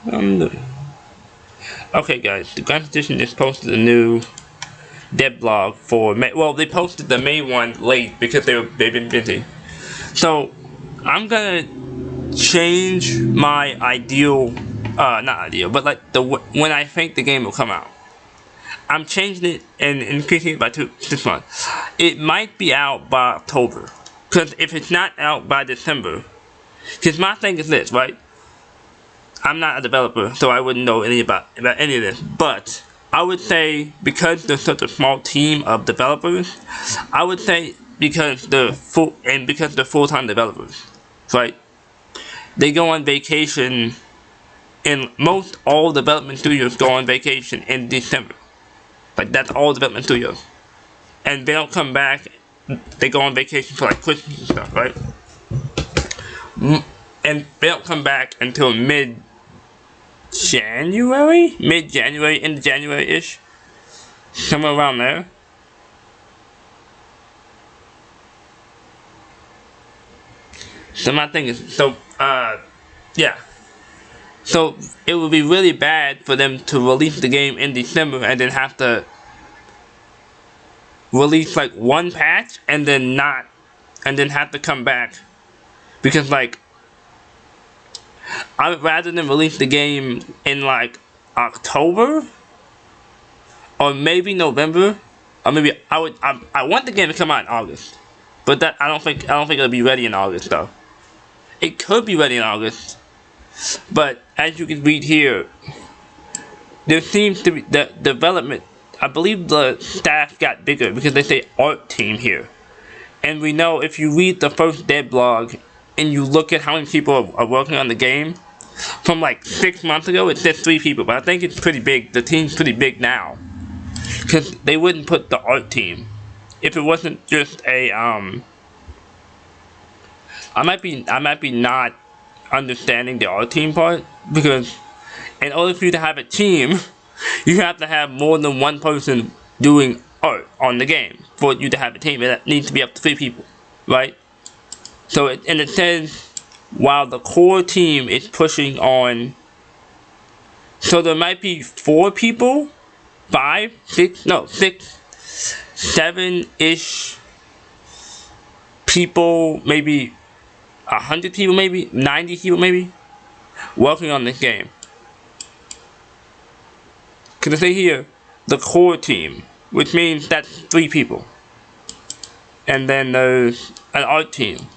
Okay, guys, the Graphics Edition just posted a new DevBlog for May. Well, they posted the May one late because they've been busy. So I'm gonna change my ideal, not ideal, but like when I think the game will come out. I'm changing it and increasing it by 6 months. It might be out by October, because if it's not out by December, because my thing is this, right? I'm not a developer, so I wouldn't know about any of this. But I would say because there's such a small team of developers, I would say because they're full-time developers, right? They go on vacation, and most all development studios go on vacation in December. Like that's all development studios, and they don't come back. They go on vacation for like Christmas and stuff, right? And they don't come back until mid-January, end of January-ish, somewhere around there. So my thing is, yeah. So it would be really bad for them to release the game in December and then have to release like one patch and then have to come back, because like I would rather than release the game in like October or maybe November, or maybe I want the game to come out in August, but that I don't think it'll be ready in August though. It could be ready in August, but as you can read here, there seems to be the development. I believe the staff got bigger because they say art team here, and we know if you read the first DevBlog and you look at how many people are working on the game, from like 6 months ago it said 3 people, but I think it's pretty big. The team's pretty big now, because they wouldn't put the art team if it wasn't just a I might be not understanding the art team part, because in order for you to have a team, you have to have more than one person doing art on the game for you to have a team. It needs to be up to 3 people, right? So it says while the core team is pushing on, so there might be 4 people, 5, 6, 7-ish people, maybe 100 people, maybe 90 people, maybe working on this game. Because they say here the core team, which means that's 3 people, and then there's an art team.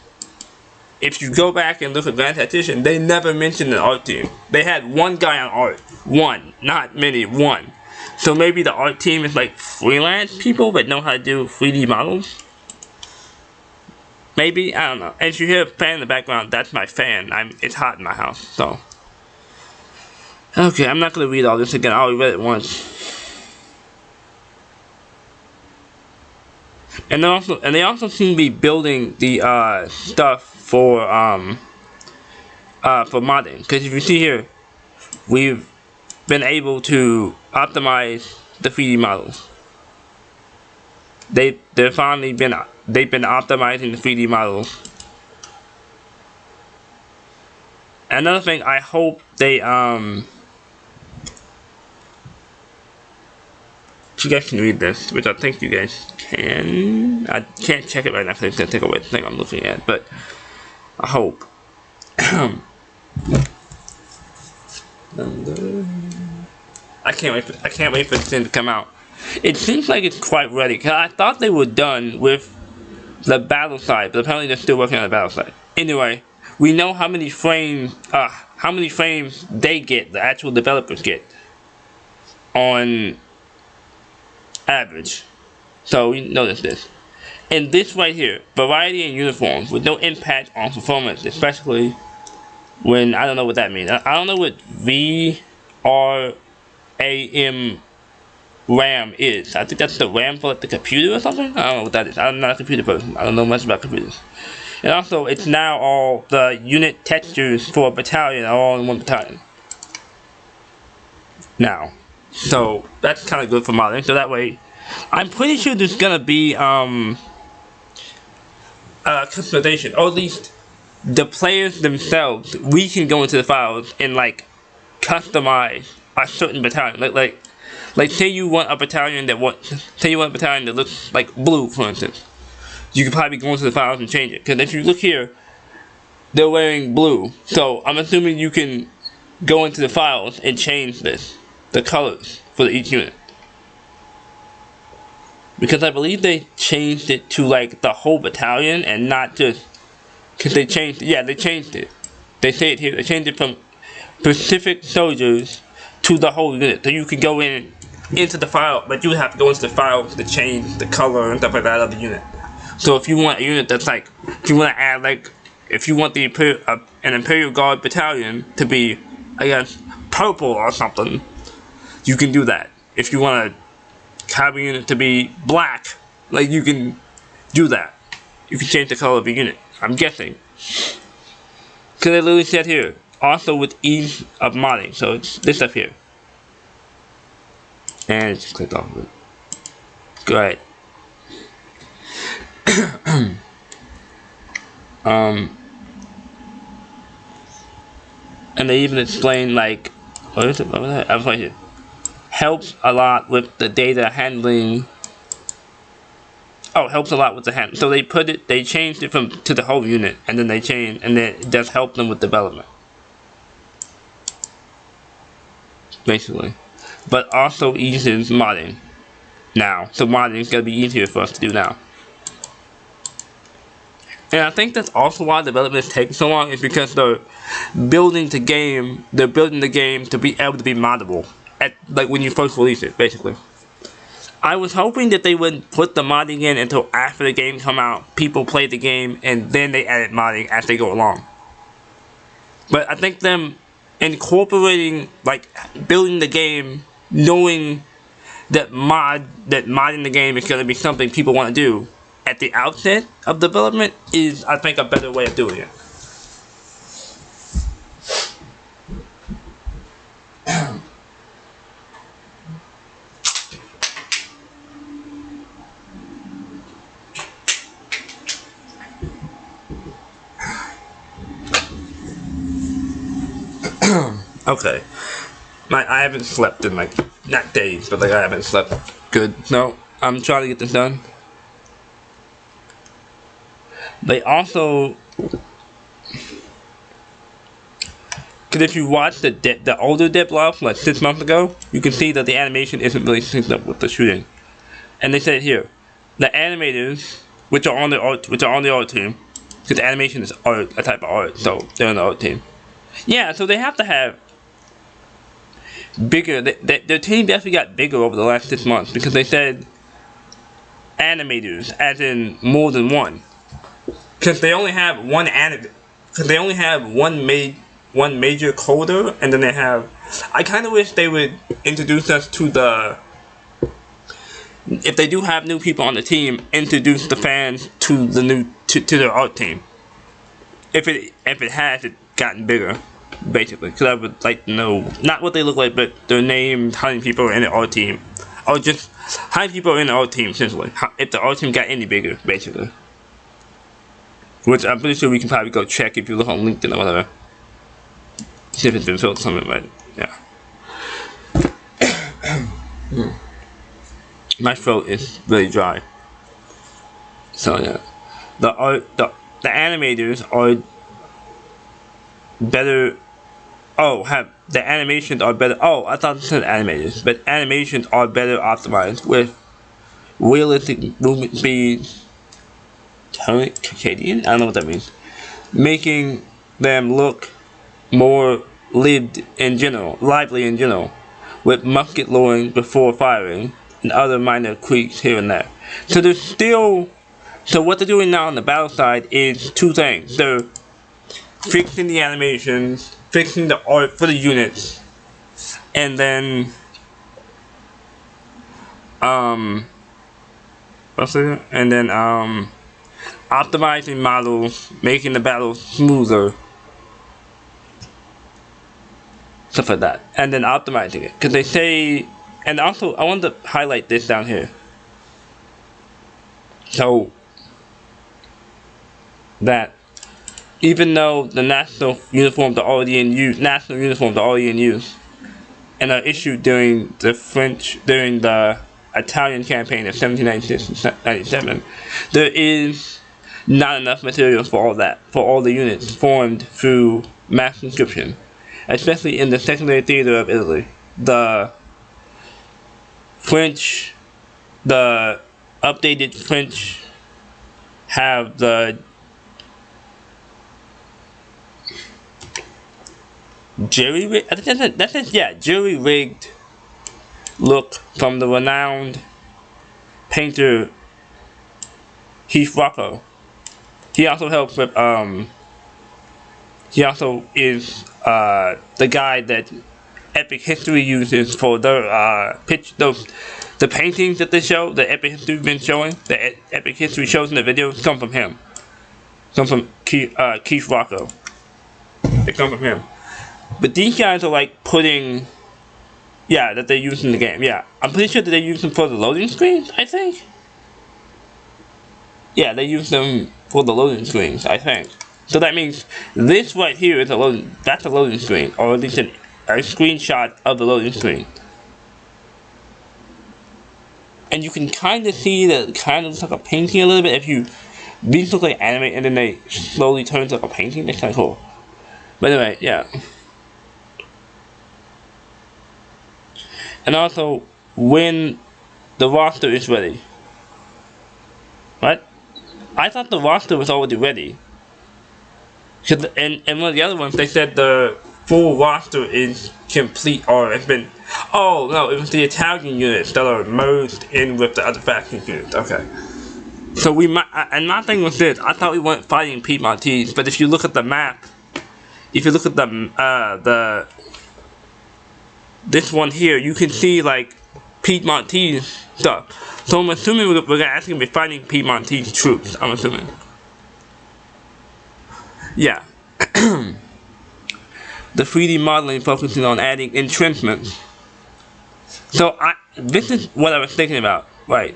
If you go back and look at Graphics Edition, they never mentioned an art team. They had one guy on art, one, not many, one. So maybe the art team is like freelance people that know how to do 3D models. Maybe, I don't know. As you hear a fan in the background, that's my fan. It's hot in my house, so. Okay, I'm not gonna read all this again. I already read it once. And they also seem to be building the stuff for modding. Because if you see here, we've been able to optimize the 3D models. They've been optimizing the 3D models. Another thing, I hope they you guys can read this, which I think you guys can. I can't check it right now because it's gonna take away the thing I'm looking at, but I hope. I can't wait for this thing to come out. It seems like it's quite ready, because I thought they were done with the battle side, but apparently they're still working on the battle side. Anyway, we know how many frames they get, the actual developers get, on average. So we notice this. And this right here, variety and uniform, with no impact on performance, especially when, I don't know what that means. I don't know what VRAM RAM is. I think that's the RAM for like the computer or something. I don't know what that is. I'm not a computer person. I don't know much about computers. And also, it's now all the unit textures for a battalion are all in one battalion now. So that's kind of good for modeling. So that way, I'm pretty sure there's gonna be customization, or at least the players themselves. We can go into the files and like customize a certain battalion. Like say you want a battalion that looks like blue, for instance. You could probably go into the files and change it. Because if you look here, they're wearing blue. So I'm assuming you can go into the files and change the colors for each unit. Because I believe they changed it to like the whole battalion and not just, because they changed it. They changed it. They say it here. They changed it from Pacific soldiers to the whole unit. So you can go into the file, but you have to go into the file to change the color and stuff like that of the unit. So if you want a unit that's like, if you want to add like, if you want the an Imperial Guard battalion to be, I guess, purple or something, you can do that. If you want to have a unit to be black, like, you can do that. You can change the color of your unit, I'm guessing. Because it literally said here, also with ease of modding. So it's this stuff here. And just click off of it. Go ahead. And they even explain like, what is it? What was that? I was right here. Helps a lot with the data handling. Oh, helps a lot with the handling. So they changed it to the whole unit, and then it does help them with development. Basically. But also eases modding now. So modding is gonna be easier for us to do now. And I think that's also why development is taking so long, is because they're building the game to be able to be moddable like when you first release it, basically. I was hoping that they wouldn't put the modding in until after the game come out, people play the game, and then they edit modding as they go along. But I think them incorporating, like, building the game, knowing that modding the game is going to be something people want to do at the outset of development is, I think, a better way of doing it. Okay. I haven't slept in, like, not days, but like I haven't slept good. No, I'm trying to get this done. They also, because if you watch the older DevBlog from like 6 months ago, you can see that the animation isn't really synced up with the shooting. And they said here, the animators, which are on the art team, because animation is art, a type of art, so they're on the art team. Yeah, so they have to have bigger. Their team definitely got bigger over the last 6 months, because they said animators, as in more than one. Because they only have one major coder, and then they have. I kind of wish they would introduce us to the. If they do have new people on the team, introduce the fans to the to their art team. If it has gotten bigger, basically, because I would like to know not what they look like, but their name, how many people are in the art team, or just how many people are in the art team. Essentially, if the art team got any bigger, basically. Which I'm pretty sure we can probably go check if you look on LinkedIn or whatever. See if it's been filled something, but yeah. My throat is really dry. So yeah. The animators are better. The animations are better. Oh, I thought it said animators, but animations are better optimized with realistic movement speeds. Circadian? I don't know what that means. Making them look more lively in general, with musket lowering before firing and other minor tweaks here and there. So there's still. So what they're doing now on the battle side is two things. They're fixing the animations, fixing the art for the units, and then optimizing models, making the battle smoother, stuff like that, and then optimizing it. Because they say, and also I wanted to highlight this down here. So that even though the national uniforms are already in use, and are issued during the Italian campaign of 1796-97, there is not enough material for all the units formed through mass conscription, especially in the secondary theater of Italy. The updated French have the jury-rigged look from the renowned painter Heath Rocco. He also helps with he also is the guy that Epic History uses for their the paintings that they show. The Epic History been showing, the Epic History shows in the videos come from him. Come from Keith Rocco. They come from him. But these guys are like putting, that they use in the game. Yeah, I'm pretty sure that they use them for the loading screens, I think. Yeah, they use them for the loading screens, I think. So that means this right here is that's a loading screen, or at least a screenshot of the loading screen. And you can kind of see that it kind of looks like a painting a little bit. If these look like anime and then they slowly turn to like a painting, that's kind of cool. But anyway, yeah. And also, when the roster is ready. What? I thought the roster was already ready. Cause and one of the other ones, they said the full roster is complete, or it's been. Oh no, it was the Italian units that are merged in with the other faction units. Okay. So we might. And my thing was this: I thought we weren't fighting Piedmontese, but if you look at the map, if you look at this one here, you can see like Piedmontese stuff. So I'm assuming we're actually gonna be fighting Piedmontese troops. I'm assuming. Yeah. The 3D modeling focusing on adding entrenchments. So this is what I was thinking about, right?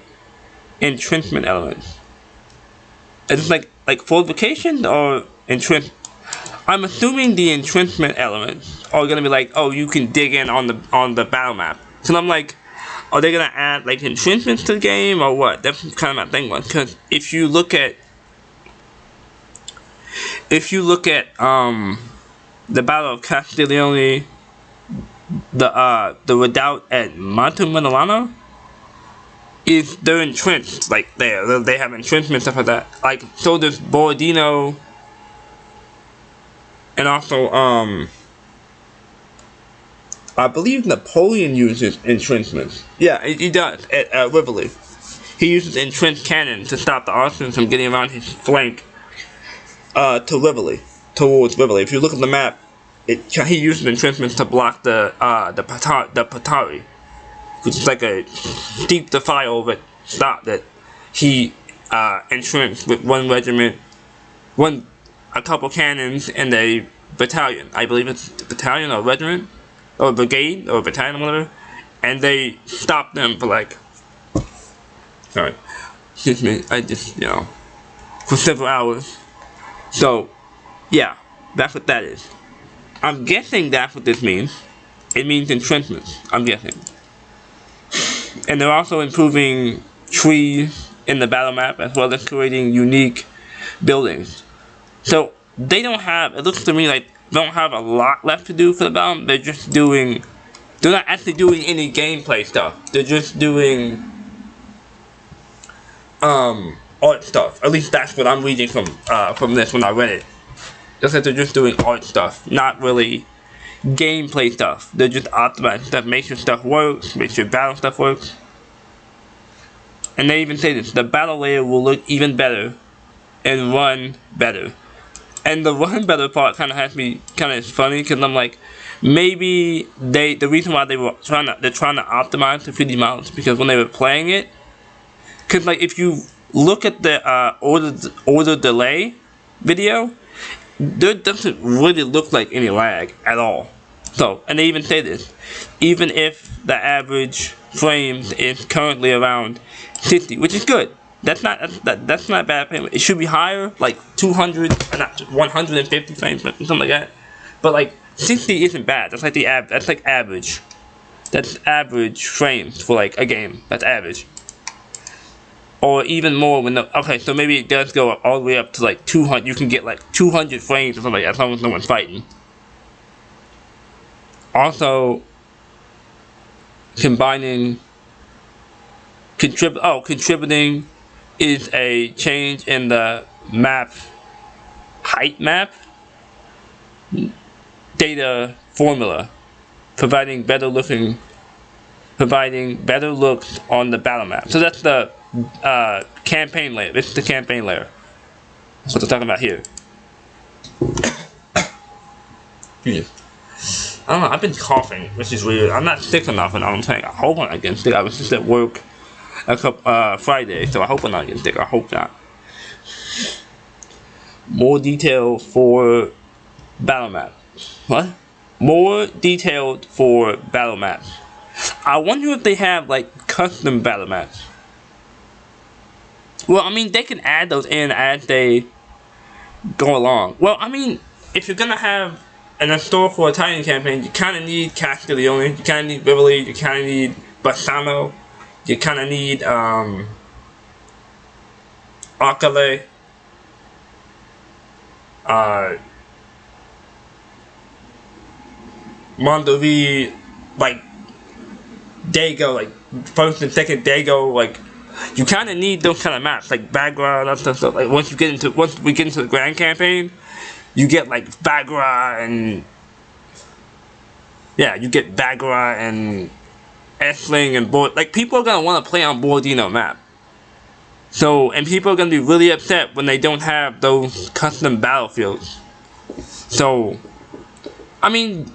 Entrenchment elements. Is this like fortifications or entrenchment? I'm assuming the entrenchment elements are gonna be like, oh, you can dig in on the battle map. So I'm like, are they gonna add like entrenchments to the game or what? That's kind of my thing was, because if you look at the Battle of Castiglione, the redoubt at Monte Milano, they're entrenched like there. They have entrenchments, stuff like that. Like, so there's Borodino, and also I believe Napoleon uses entrenchments. Yeah, he does at Rivoli. He uses entrenched cannon to stop the Austrians from getting around his flank towards Rivoli. If you look at the map, he uses entrenchments to block the Patari, which is like a steep defile that he entrenched with one regiment, a couple cannons, and a battalion. I believe it's a battalion or a regiment, or a brigade, or a battalion, or whatever. And they stopped them for like, sorry, excuse me, for several hours. So, yeah, that's what that is. I'm guessing that's what this means. It means entrenchments, I'm guessing. And they're also improving trees in the battle map, as well as creating unique buildings. So, it looks to me like they don't have a lot left to do for the battle. They're not actually doing any gameplay stuff. They're just doing art stuff. At least that's what I'm reading from this when I read it. Just that they're just doing art stuff, not really gameplay stuff. They're just optimizing stuff, make sure stuff works, make sure battle stuff works. And they even say this: the battle layer will look even better and run better. And the run better part kind of has me kind of funny, because I'm like, maybe the reason why they're trying to optimize the 3D models, because when they were playing it, because like if you look at the order delay video, there doesn't really look like any lag at all. So, and they even say this: even if the average frames is currently around 60, which is good. that's not bad payment. It should be higher, like 200, not 150 frames, something like that. But like 60 isn't bad. That's like that's like average. That's average frames for like a game. That's average. Or even more when okay, so maybe it does go all the way up to like 200. You can get like 200 frames or something like that as long as no one's fighting. Also, contributing is a change in the map height map data formula, providing better looks on the battle map. So that's the campaign layer. This is the campaign layer. That's what they're talking about here. I don't know, I've been coughing, which is weird. I'm not sick enough, and I'm saying I hope I'm not getting sick. I was just at work Friday, so I hope I'm not getting sick. I hope not. More detail for battle map. What? More detailed for battle maps. I wonder if they have like custom battle maps. Well, I mean, they can add those in as they go along. Well, I mean, if you're gonna have an historical Italian campaign, you kind of need Castiglione, you kind of need Rivoli, you kind of need Bassano, you kind of need Arcale, Mondovì, like Dago, like first and second Dago, like you kind of need those kind of maps, like Bagra and that stuff. Like once we get into the grand campaign, you get like Bagra and yeah, you get Bagra and Essling and like people are gonna want to play on Borodino map. So and people are gonna be really upset when they don't have those custom battlefields. So I mean,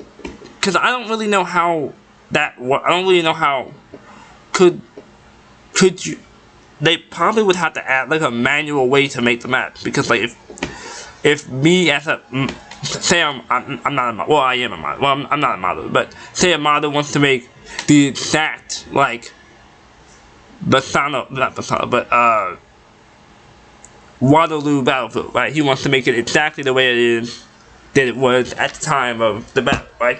because I don't really know how that works. I don't really know how could you. They probably would have to add like a manual way to make the maps, because like if me as a say I'm not a model, well I am a model, well I'm not a model, but say a model wants to make the exact like Waterloo battlefield, right? He wants to make it exactly the way it is that it was at the time of the battle, right?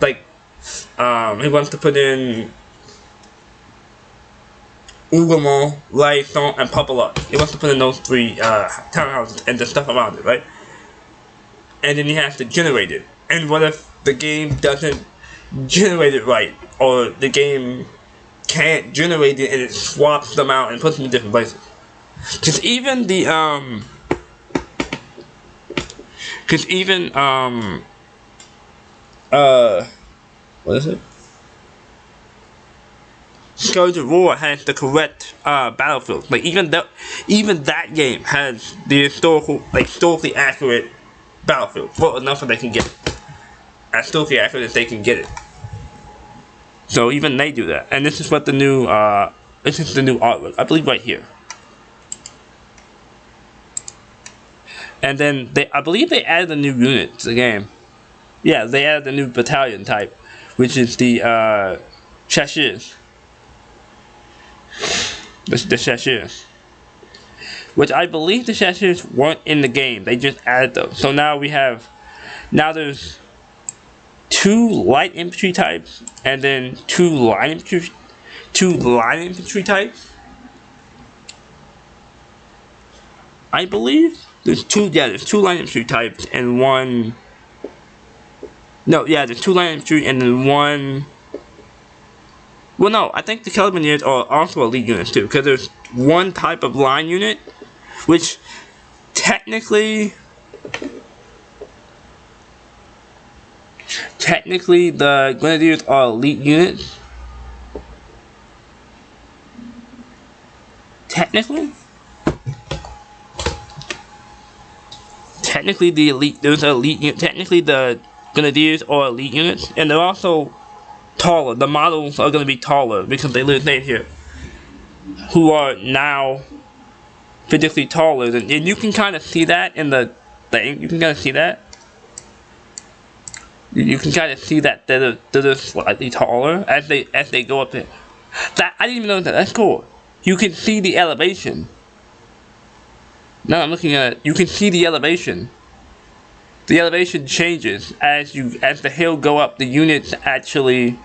Like he wants to put in Hougomont, Laïton, and Papelotte. He wants to put in those three townhouses and the stuff around it, right? And then he has to generate it. And what if the game doesn't generate it right, or the game can't generate it and it swaps them out and puts them in different places? Because even the what is it? Scourge of War has the correct battlefield. Like even that game has the historically accurate battlefield. Well, enough that they can get it. As historically accurate as they can get it. So even they do that. And this is what the new this is the new artwork. I believe right here. And then I believe they added a new unit to the game. Yeah, they added a new battalion type, which is the Chasseurs. The Chasseurs. Which I believe the Chasseurs weren't in the game. They just added those. So now there's 2 light infantry types and then 2 line infantry types. I believe there's 2 line infantry types and 1. No, yeah, there's 2 line infantry and then 1. Well, no, I think the Carabiniers are also elite units too, because there's 1 type of line unit, which technically the Grenadiers are elite units. Technically the Grenadiers are elite units, and they're also taller. The models are going to be taller because they live here, who are now physically taller. And you can kind of see that in the thing. You can kind of see that. You can kind of see that they're slightly taller as they go up there. That I didn't even know that. That's cool. You can see the elevation. Now I'm looking at it, you can see the elevation. The elevation changes as the hill go up. The units actually,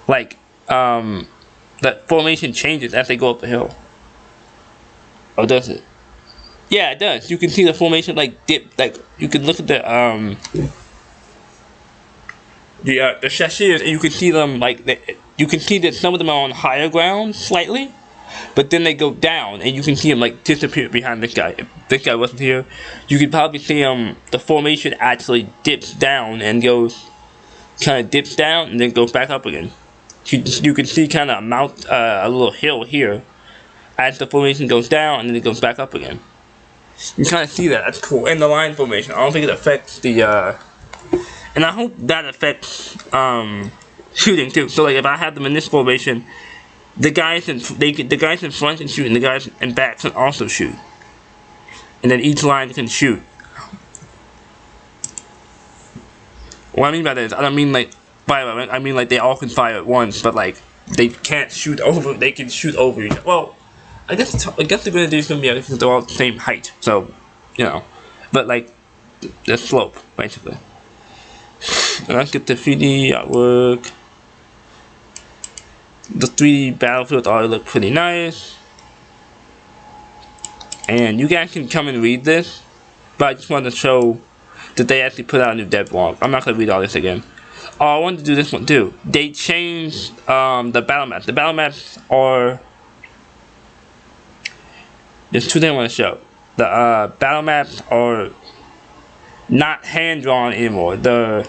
like, the formation changes as they go up the hill. Oh, does it? Yeah, it does. You can see the formation like dip. Like you can look at the shashirs, and you can see them like you can see that some of them are on higher ground slightly, but then they go down, and you can see them like disappear behind this guy. If this guy wasn't here, you could probably see the formation actually dips down and kind of dips down and then goes back up again. You can see kind of a little hill here as the formation goes down and then it goes back up again. You kind of see that. That's cool. And the line formation. I don't think it affects the and I hope that affects shooting too. So like if I have them in this formation, the guys in front can shoot and the guys in back can also shoot. And then each line can shoot. What I mean by that is I don't mean like fire. I mean like they all can fire at once, but like they can't shoot over. They can shoot over each other. Well, I guess the grenade is gonna be because they're all the same height. So, you know, but like the slope basically. And let's get the 3D artwork. The 3D battlefield already look pretty nice. And you guys can come and read this, but I just wanted to show that they actually put out a new DevBlog. I'm not gonna read all this again. Oh, I wanted to do this one too. They changed the battle maps. The battle maps are, there's two things I want to show. The battle maps are not hand drawn anymore. The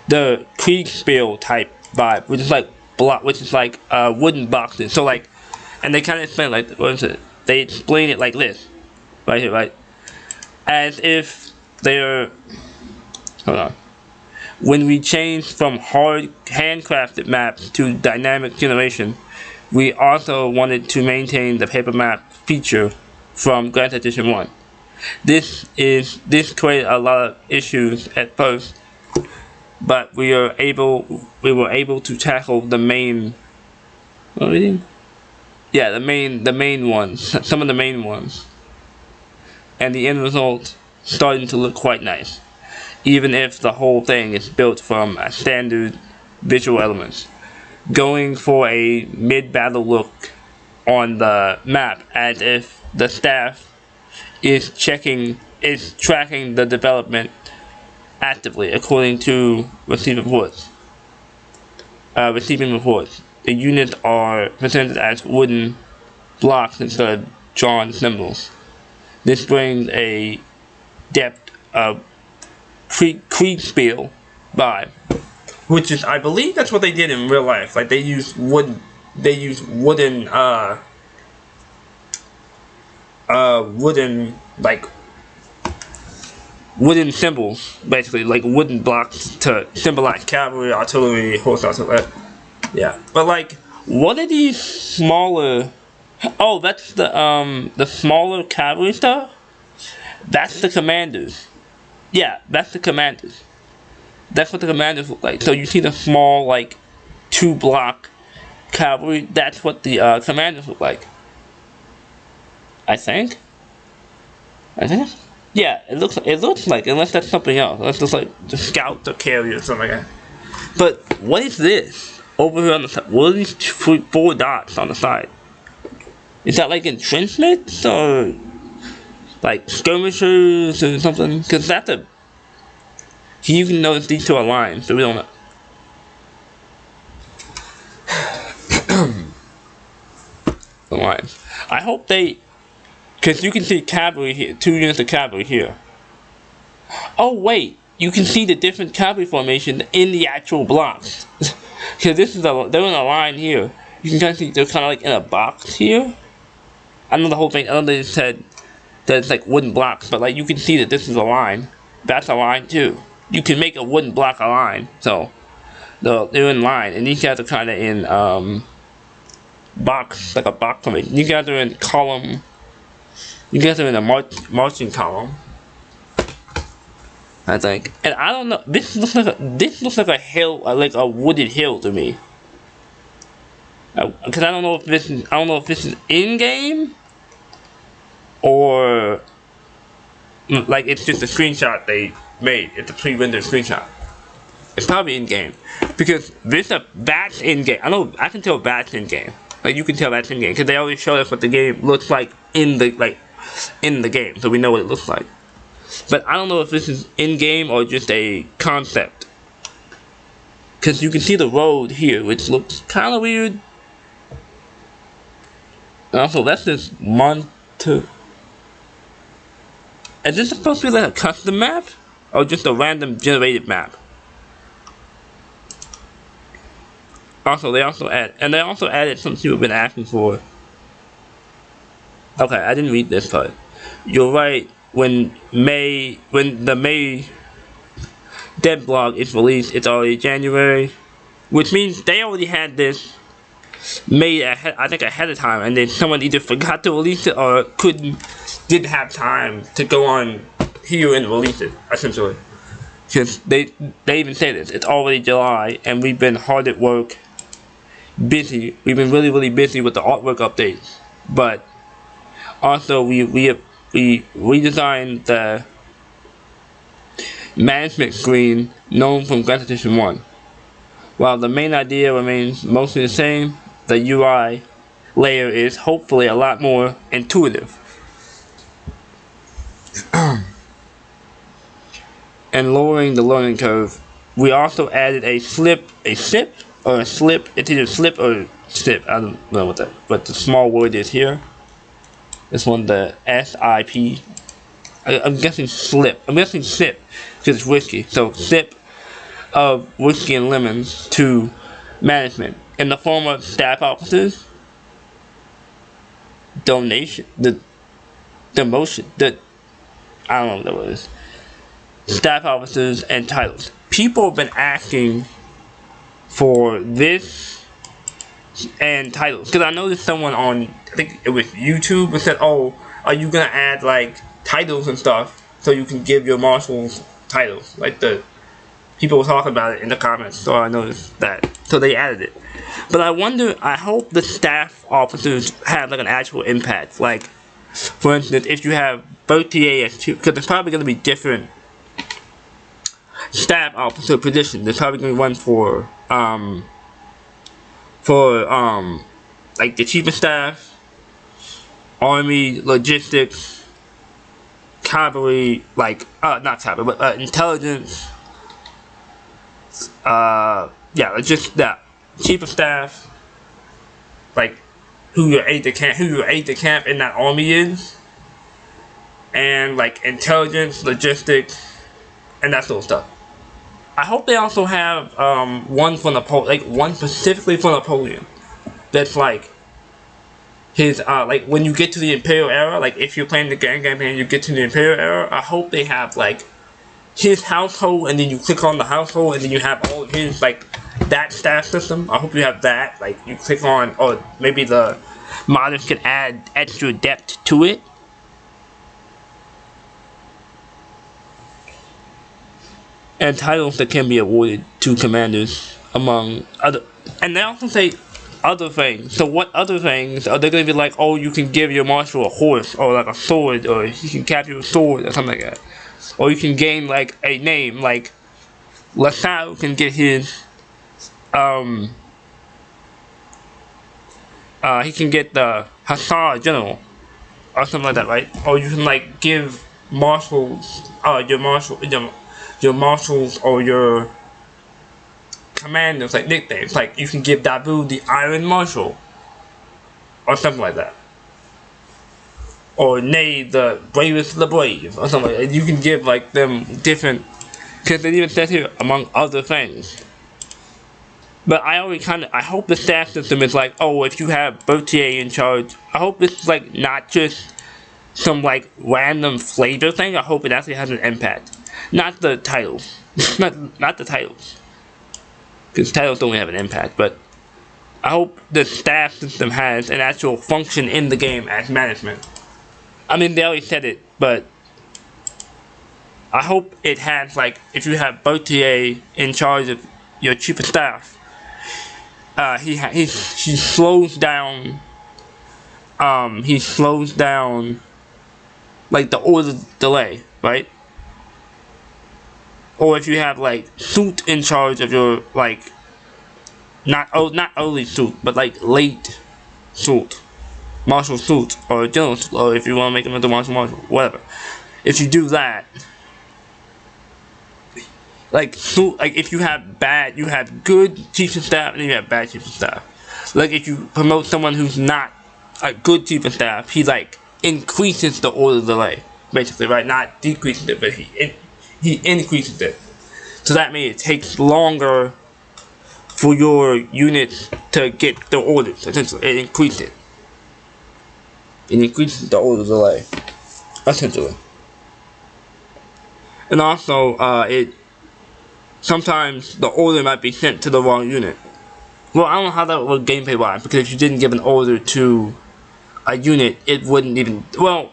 Kriegspiel type vibe, which is like wooden boxes. So like, and they kind of explain like, what is it? They explain it like this, right here, right? As if they're, hold on. When we changed from hard handcrafted maps to dynamic generation, we also wanted to maintain the paper map feature from Grand Theft Edition 1. This created a lot of issues at first, but we were able to tackle the main, what are we doing? Yeah, the main ones, some of the main ones, and the end result starting to look quite nice, even if the whole thing is built from a standard visual elements. Going for a mid-battle look on the map as if the staff is tracking the development actively according to receiving reports. The units are presented as wooden blocks instead of drawn symbols. This brings a depth of Kriegspiel vibe, which is, I believe that's what they did in real life. Like they use wooden wooden symbols, basically like wooden blocks to symbolize cavalry, artillery, horse artillery. Yeah, but like, what are these smaller? Oh, that's the smaller cavalry stuff. That's the commanders. Yeah, that's the commanders. That's what the commanders look like. So you see the small, like, 2-block cavalry. That's what the commanders look like. I think. Yeah, it looks like, unless that's something else. Unless it's like the scouts or carrier or something like that. But what is this over here on the side? What are these 4 dots on the side? Is that like entrenchments or like skirmishers or something? Because that's a. You can notice these two are lines, so we don't know. The lines. I hope they. Because you can see cavalry here, 2 units of cavalry here. Oh wait, you can see the different cavalry formation in the actual blocks. Because they're in a line here. You can kind of see they're kind of like in a box here. I know the whole thing. I know they said that it's like wooden blocks, but like you can see that this is a line. That's a line too. You can make a wooden block a line, so they're in line, and these guys are kind of in box, like a box formation. You guys are in column. You guys are in a marching column, I think. And I don't know. This looks like a hill, like a wooded hill to me. Because I don't know if this is in game, or like it's just a screenshot they made. It's a pre-rendered screenshot. It's probably in game because that's in game. I can tell that's in game. Like you can tell that's in game because they always show us what the game looks like in the game, so we know what it looks like. But I don't know if this is in game or just a concept. Because you can see the road here, which looks kind of weird. Also, that's this Monte. Is this supposed to be like a custom map? Or just a random generated map? Also, they also added something people have been asking for. Okay, I didn't read this part. You're right. When the May DevBlog is released, it's already January, which means they already had this made ahead of time, and then someone either forgot to release it or didn't have time to go on here and release it, essentially. Because they even say this, it's already July, and we've been hard at work, busy. We've been really busy with the artwork updates, but also we redesigned the management screen known from Graphics Edition 1. While the main idea remains mostly the same, the UI layer is hopefully a lot more intuitive. And lowering the learning curve. We also added a slip, it's either slip or sip, I don't know what that, but the small word is here. This one, the SIP. I'm guessing slip. I'm guessing sip because it's whiskey. So sip of whiskey and lemons to management in the form of staff officers, donation, I don't know what that was. Staff officers and titles. People have been asking for this and titles because I noticed someone on, I think it was YouTube, and said, "Oh, are you gonna add like titles and stuff so you can give your marshals titles?" Like the people were talking about it in the comments, so I noticed that. So they added it. But I hope the staff officers have like an actual impact. Like, for instance, if you have both TA as two, because there's probably going to be different staff officer positions. There's probably going to be one for like the chief of staff, army, logistics, cavalry, like not cavalry, but intelligence. Yeah, just that chief of staff, like who your aide de camp in that army is, and like intelligence, logistics, and that sort of stuff. I hope they also have one for Napoleon, like one specifically for Napoleon. That's like his like when you get to the Imperial era, like if you're playing the gang campaign, you get to the Imperial era. I hope they have like his household, and then you click on the household, and then you have all of his like that staff system. I hope you have that. Like you click on, or maybe the modders can add extra depth to it. And titles that can be awarded to commanders among other, and they also say other things. So what other things are they going to be like? Oh, you can give your marshal a horse or like a sword, or you can capture a sword or something like that, or you can gain like a name. Like LaSalle can get his he can get the Hussar General or something like that, right? Or you can like give marshals your marshals or your commanders like nicknames. Like you can give Dabu the Iron Marshal or something like that, or Nay the Bravest of the Brave or something like that. You can give like them different, because it even says here among other things. But I hope the staff system is like, oh, if you have Berthier in charge, I hope this is like not just some like random flavor thing. I hope it actually has an impact. Not the titles. not the titles. Because titles don't have an impact, but I hope the staff system has an actual function in the game as management. I mean, they already said it, but I hope it has, like, if you have Berthier in charge of your chief of staff, he slows down like the order delay, right? Or if you have like suit in charge of your like not early suit, but like late suit, martial suit or general suit, or if you want to make another martial, whatever. If you do that, like if you have good chiefs of staff and you have bad chiefs of staff. Like if you promote someone who's not a good chief of staff, he like increases the order delay, basically, right? Not decreases it, but he increases it. So that means it takes longer for your units to get the orders. Essentially, it increases it. It increases the order delay, essentially. And also, sometimes the order might be sent to the wrong unit. Well, I don't know how that would gameplay wise, because if you didn't give an order to a unit, it wouldn't even, well,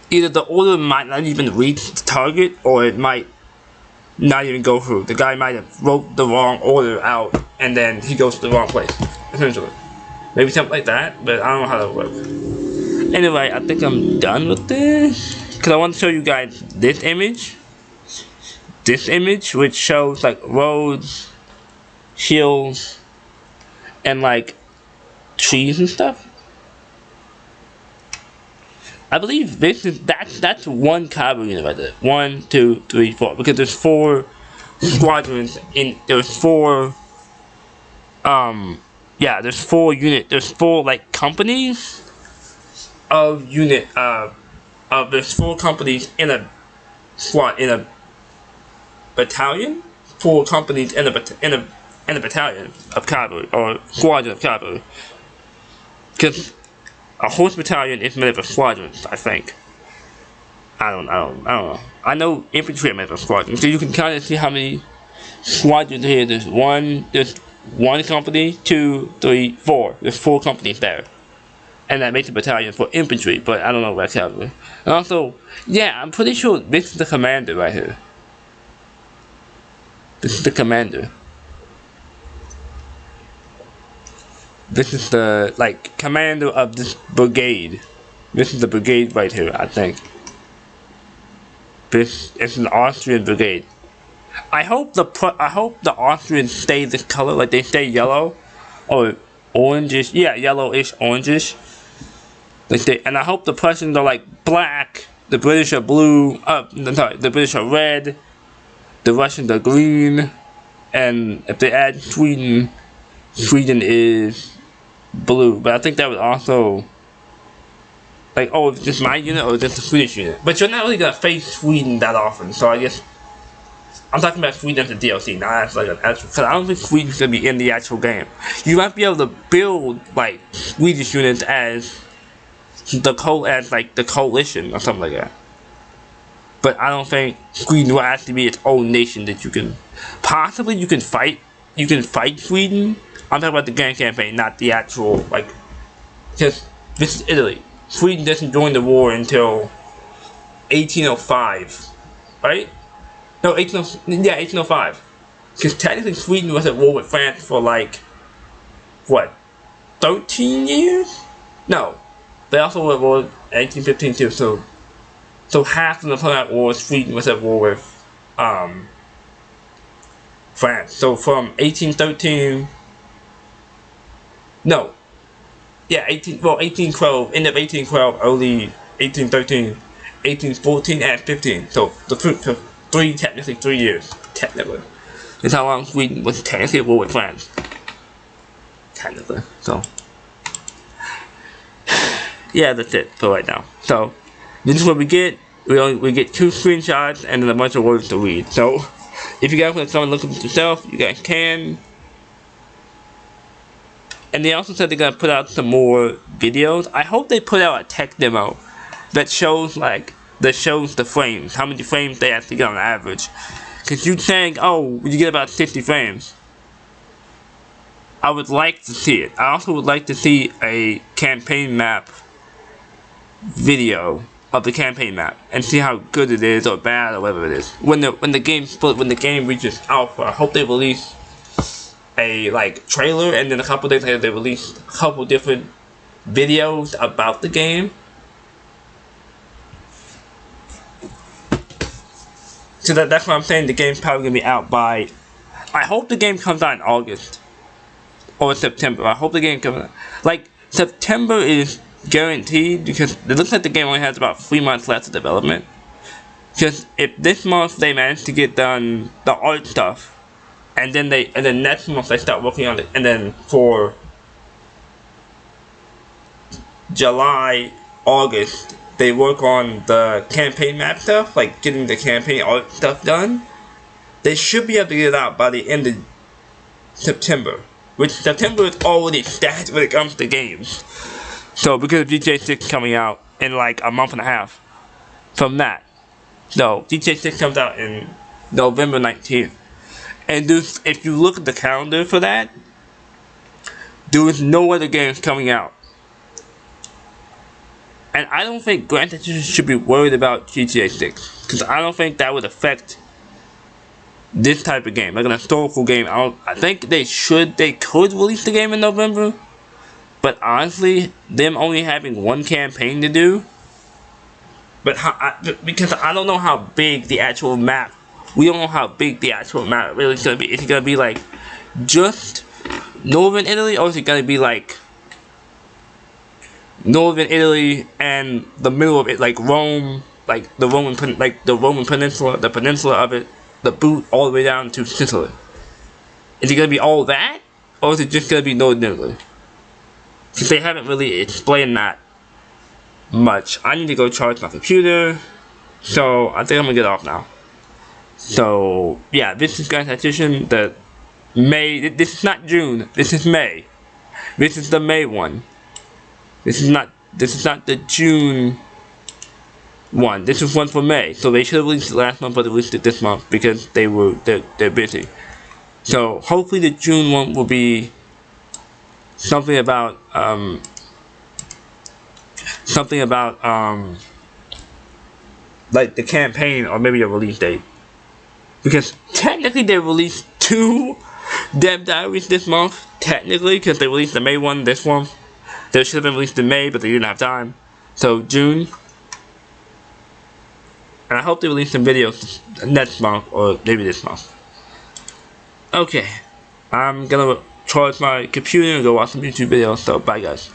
either the order might not even reach the target, or it might not even go through. The guy might have wrote the wrong order out, and then he goes to the wrong place, essentially. Maybe something like that, but I don't know how that works. Anyway, I think I'm done with this, because I want to show you guys this image. This image, which shows like roads, hills, and like trees and stuff. I believe that's one cavalry unit right there. 1, 2, 3, 4. Because there's 4 squadrons there's 4 there's 4 there's 4 like companies of unit there's 4 companies in a squad, in a battalion. 4 companies in a battalion of cavalry, or squadron of cavalry. Because a horse battalion is made up of squadrons, I think. I don't know. I know infantry are made up of squadrons, so you can kind of see how many squadrons here. There's one company, 2, 3, 4. There's 4 companies there, and that makes a battalion for infantry. But I don't know about cavalry. And also, yeah, I'm pretty sure this is the commander right here. This is the commander. This is the, like, commander of this brigade. This is the brigade right here, I think. This is an Austrian brigade. I hope the Austrians stay this color, like they stay yellow or orangish. Yeah, yellowish, orangish. And I hope the Prussians are like black. The British are blue. The British are red. The Russians are green. And if they add Sweden, Sweden is blue. But I think that would also, like, oh, is this my unit or is this the Swedish unit? But you're not really gonna face Sweden that often, so I guess I'm talking about Sweden as a DLC, not as like an actual. Because I don't think Sweden's gonna be in the actual game. You might be able to build like Swedish units as the coalition or something like that. But I don't think Sweden will actually be its own nation that you can possibly fight. You can fight Sweden. I'm talking about the game campaign, not the actual, like, because this is Italy. Sweden doesn't join the war until 1805, right? No, 1805. Because technically Sweden was at war with France for like, what, 13 years? No, they also were at war in 1815 too. So half of the Napoleonic War, Sweden was at war with France. So from 1813. No. Yeah, 1812, end of 1812, early 1813, 1814, and 15. So technically 3 years, technically. That's how long Sweden was technically at war with France. Technically, so. Yeah, that's it for right now. So, this is what we get. We get 2 screenshots and then a bunch of words to read. So, if you guys want to come and look at it yourself, you guys can. And they also said they're gonna put out some more videos. I hope they put out a tech demo that shows the frames, how many frames they actually get on average. Cause you saying, oh, you get about 60 frames. I would like to see it. I also would like to see a campaign map video of the campaign map and see how good it is or bad or whatever it is. When the game reaches alpha, I hope they release a like trailer, and then a couple days later they released a couple different videos about the game So that's what I'm saying. The game's probably gonna be out by. I hope the game comes out in August or September. I hope the game comes out. Like September is guaranteed because it looks like the game only has about 3 months left of development. Because if this month they manage to get done the art stuff, and then next month they start working on it, and then for July, August they work on the campaign map stuff, like getting the campaign art stuff done. They should be able to get it out by the end of September, which September is already stacked when it comes to games. So because of GTA 6 coming out in like a month and a half from that. No, GTA 6 comes out in November 19th. And if you look at the calendar for that, there is no other games coming out. And I don't think Grand Theft Auto should be worried about GTA 6. Because I don't think that would affect this type of game. Like an historical game. I think they could release the game in November. But honestly, them only having one campaign to do. Because I don't know how big the actual map. We don't know how big the actual map really is gonna be. Is it gonna be like just Northern Italy, or is it gonna be like Northern Italy and the middle of it, like Rome, like the Roman Peninsula, the peninsula of it, the boot all the way down to Sicily? Is it gonna be all that, or is it just gonna be Northern Italy? Because they haven't really explained that much. I need to go charge my computer, so I think I'm gonna get off now. So yeah, this is Grand Theft Auto, the May. This is not June. This is May. This is the May one. This is not the June one. This is one for May. So they should have released it last month, but they released it this month because they're busy. So hopefully the June one will be something about like the campaign, or maybe a release date. Because technically they released 2 Dev Diaries this month. Technically, because they released the May one this month. They should have been released in May, but they didn't have time. So June. And I hope they release some videos next month, or maybe this month. Okay. I'm gonna charge my computer and go watch some YouTube videos. So bye guys.